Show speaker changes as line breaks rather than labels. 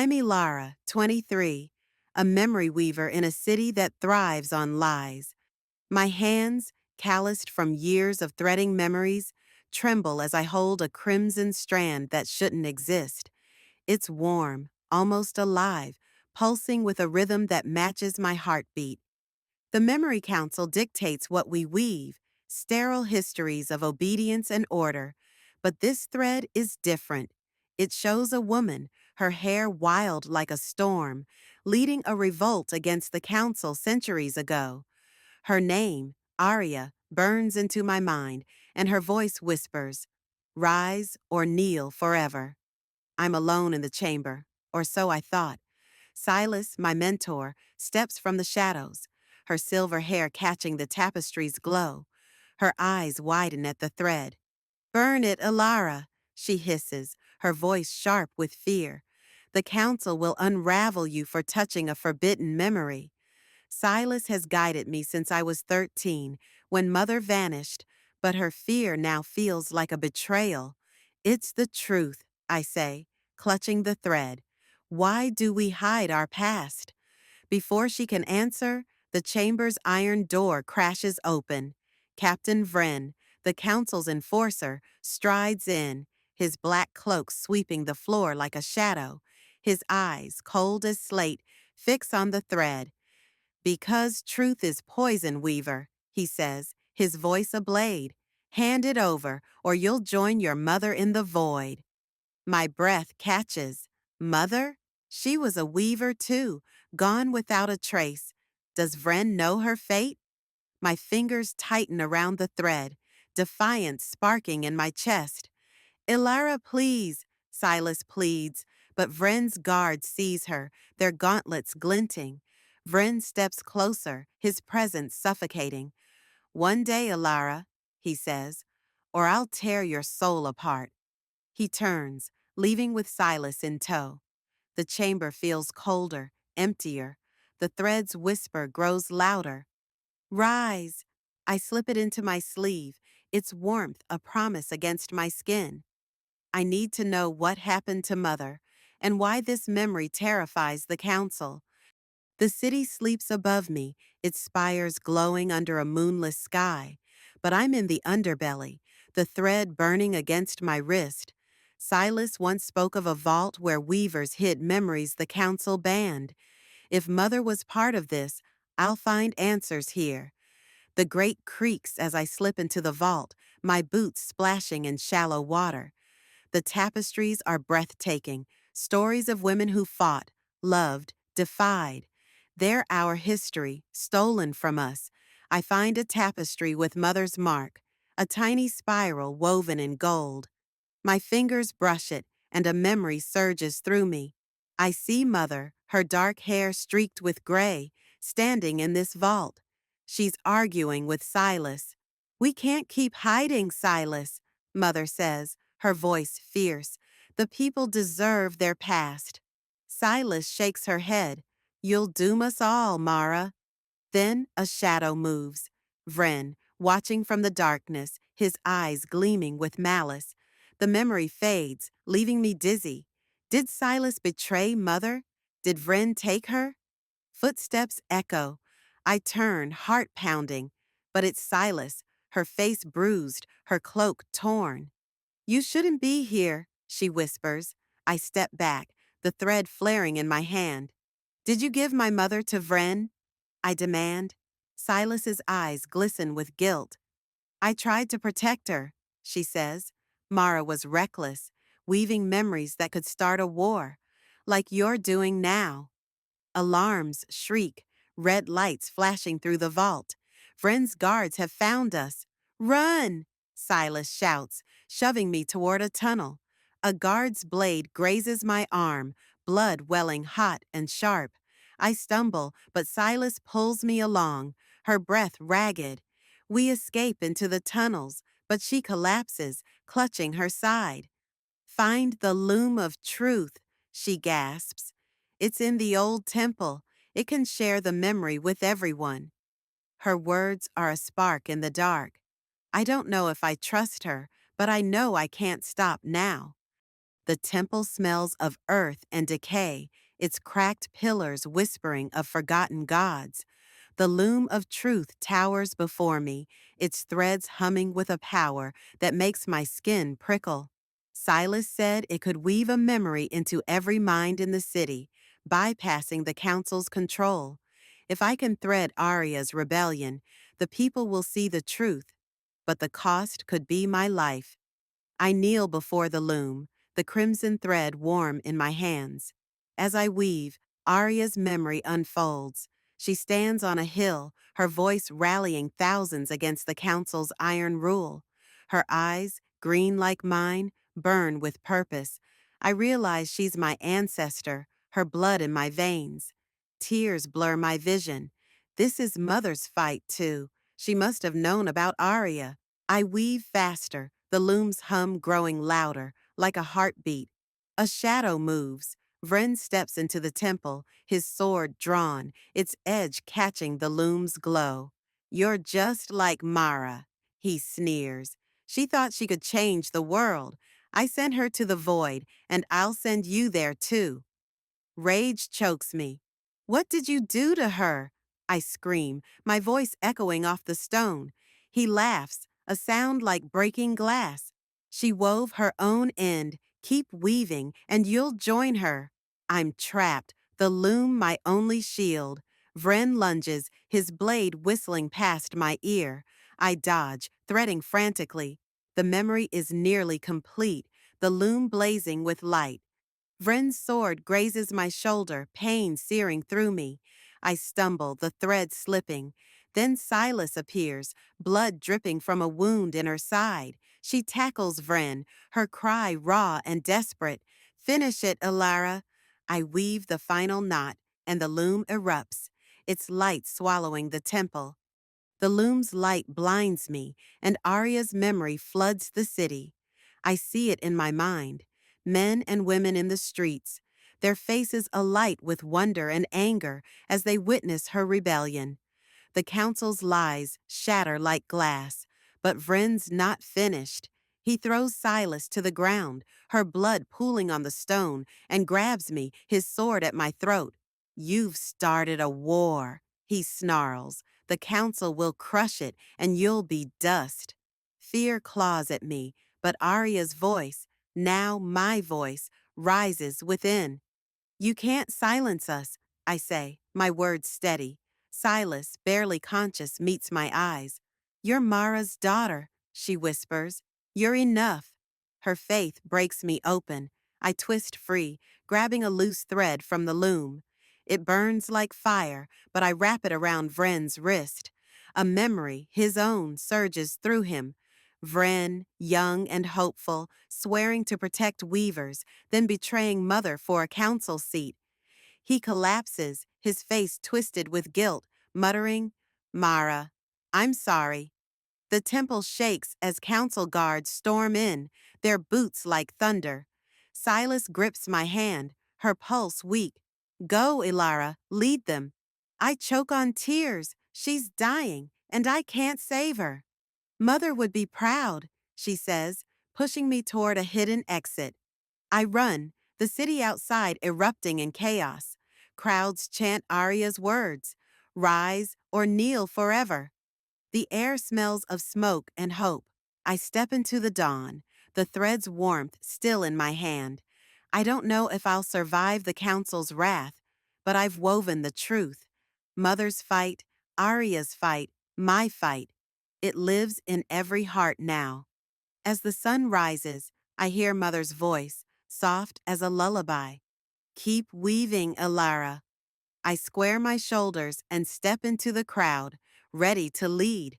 I'm Elara, 23, a memory weaver in a city that thrives on lies. My hands, calloused from years of threading memories, tremble as I hold a crimson strand that shouldn't exist. It's warm, almost alive, pulsing with a rhythm that matches my heartbeat. The Memory Council dictates what we weave, sterile histories of obedience and order. But this thread is different. It shows a woman, her hair wild like a storm, leading a revolt against the council centuries ago. Her name, Arya, burns into my mind, and her voice whispers, "Rise or kneel forever." I'm alone in the chamber, or so I thought. Silas, my mentor, steps from the shadows, her silver hair catching the tapestry's glow. Her eyes widen at the thread. "Burn it, Alara," she hisses, her voice sharp with fear. "The council will unravel you for touching a forbidden memory." Silas has guided me since I was 13, when Mother vanished, but her fear now feels like a betrayal. "It's the truth," I say, clutching the thread. "Why do we hide our past?" Before she can answer, the chamber's iron door crashes open. Captain Vren, the council's enforcer, strides in, his black cloak sweeping the floor like a shadow. His eyes, cold as slate, fix on the thread. "Because truth is poison, Weaver," he says, his voice a blade. "Hand it over, or you'll join your mother in the void." My breath catches. Mother? She was a weaver too, gone without a trace. Does Vren know her fate? My fingers tighten around the thread, defiance sparking in my chest. "Ilara, please," Silas pleads, but Vren's guard sees her, their gauntlets glinting. Vren steps closer, his presence suffocating. "One day, Ilara," he says, "or I'll tear your soul apart." He turns, leaving with Silas in tow. The chamber feels colder, emptier. The thread's whisper grows louder. "Rise." I slip it into my sleeve, its warmth a promise against my skin. I need to know what happened to Mother, and why this memory terrifies the council. The city sleeps above me, its spires glowing under a moonless sky. But I'm in the underbelly, the thread burning against my wrist. Silas once spoke of a vault where weavers hid memories the council banned. If Mother was part of this, I'll find answers here. The grate creaks as I slip into the vault, my boots splashing in shallow water. The tapestries are breathtaking, stories of women who fought, loved, defied. They're our history, stolen from us. I find a tapestry with Mother's mark, a tiny spiral woven in gold. My fingers brush it, and a memory surges through me. I see Mother, her dark hair streaked with gray, standing in this vault. She's arguing with Silas. "We can't keep hiding, Silas," Mother says, her voice fierce. "The people deserve their past." Silas shakes her head. "You'll doom us all, Mara." Then a shadow moves. Vren, watching from the darkness, his eyes gleaming with malice. The memory fades, leaving me dizzy. Did Silas betray Mother? Did Vren take her? Footsteps echo. I turn, heart pounding. But it's Silas, her face bruised, her cloak torn. "You shouldn't be here," she whispers. I step back, the thread flaring in my hand. "Did you give my mother to Vren?" I demand. Silas's eyes glisten with guilt. "I tried to protect her," she says. "Mara was reckless, weaving memories that could start a war, like you're doing now." Alarms shriek, red lights flashing through the vault. Vren's guards have found us. "Run!" Silas shouts, shoving me toward a tunnel. A guard's blade grazes my arm, blood welling hot and sharp. I stumble, but Silas pulls me along, her breath ragged. We escape into the tunnels, but she collapses, clutching her side. "Find the loom of truth," she gasps. "It's in the old temple. It can share the memory with everyone." Her words are a spark in the dark. I don't know if I trust her, but I know I can't stop now. The temple smells of earth and decay, its cracked pillars whispering of forgotten gods. The loom of truth towers before me, its threads humming with a power that makes my skin prickle. Silas said it could weave a memory into every mind in the city, bypassing the council's control. If I can thread Arya's rebellion, the people will see the truth, but the cost could be my life. I kneel before the loom, the crimson thread warm in my hands. As I weave, Arya's memory unfolds. She stands on a hill, her voice rallying thousands against the council's iron rule. Her eyes, green like mine, burn with purpose. I realize she's my ancestor, her blood in my veins. Tears blur my vision. This is Mother's fight, too. She must have known about Arya. I weave faster, the loom's hum growing louder, like a heartbeat. A shadow moves. Vren steps into the temple, his sword drawn, its edge catching the loom's glow. "You're just like Mara," he sneers. "She thought she could change the world. I sent her to the void, and I'll send you there too." Rage chokes me. "What did you do to her?" I scream, my voice echoing off the stone. He laughs, a sound like breaking glass. "She wove her own end. Keep weaving, and you'll join her." I'm trapped, the loom my only shield. Vren lunges, his blade whistling past my ear. I dodge, threading frantically. The memory is nearly complete, the loom blazing with light. Vren's sword grazes my shoulder, pain searing through me. I stumble, the thread slipping. Then Silas appears, blood dripping from a wound in her side. She tackles Vren, her cry raw and desperate. "Finish it, Elara." I weave the final knot, and the loom erupts, its light swallowing the temple. The loom's light blinds me, and Arya's memory floods the city. I see it in my mind. Men and women in the streets, their faces alight with wonder and anger as they witness her rebellion. The council's lies shatter like glass, but Vren's not finished. He throws Silas to the ground, her blood pooling on the stone, and grabs me, his sword at my throat. "You've started a war," he snarls. "The council will crush it, and you'll be dust." Fear claws at me, but Arya's voice, now my voice, rises within. "You can't silence us," I say, my words steady. Silas, barely conscious, meets my eyes. "You're Mara's daughter," she whispers. "You're enough." Her faith breaks me open. I twist free, grabbing a loose thread from the loom. It burns like fire, but I wrap it around Vren's wrist. A memory, his own, surges through him. Vren, young and hopeful, swearing to protect weavers, then betraying Mother for a council seat. He collapses, his face twisted with guilt, muttering, "Mara, I'm sorry." The temple shakes as council guards storm in, their boots like thunder. Silas grips my hand, her pulse weak. "Go, Elara, lead them." I choke on tears. She's dying, and I can't save her. "Mother would be proud," she says, pushing me toward a hidden exit. I run, the city outside erupting in chaos. Crowds chant Arya's words, "Rise or kneel forever." The air smells of smoke and hope. I step into the dawn, the thread's warmth still in my hand. I don't know if I'll survive the council's wrath, but I've woven the truth. Mother's fight, Arya's fight, my fight. It lives in every heart now. As the sun rises, I hear Mother's voice, soft as a lullaby. "Keep weaving, Elara." I square my shoulders and step into the crowd, ready to lead.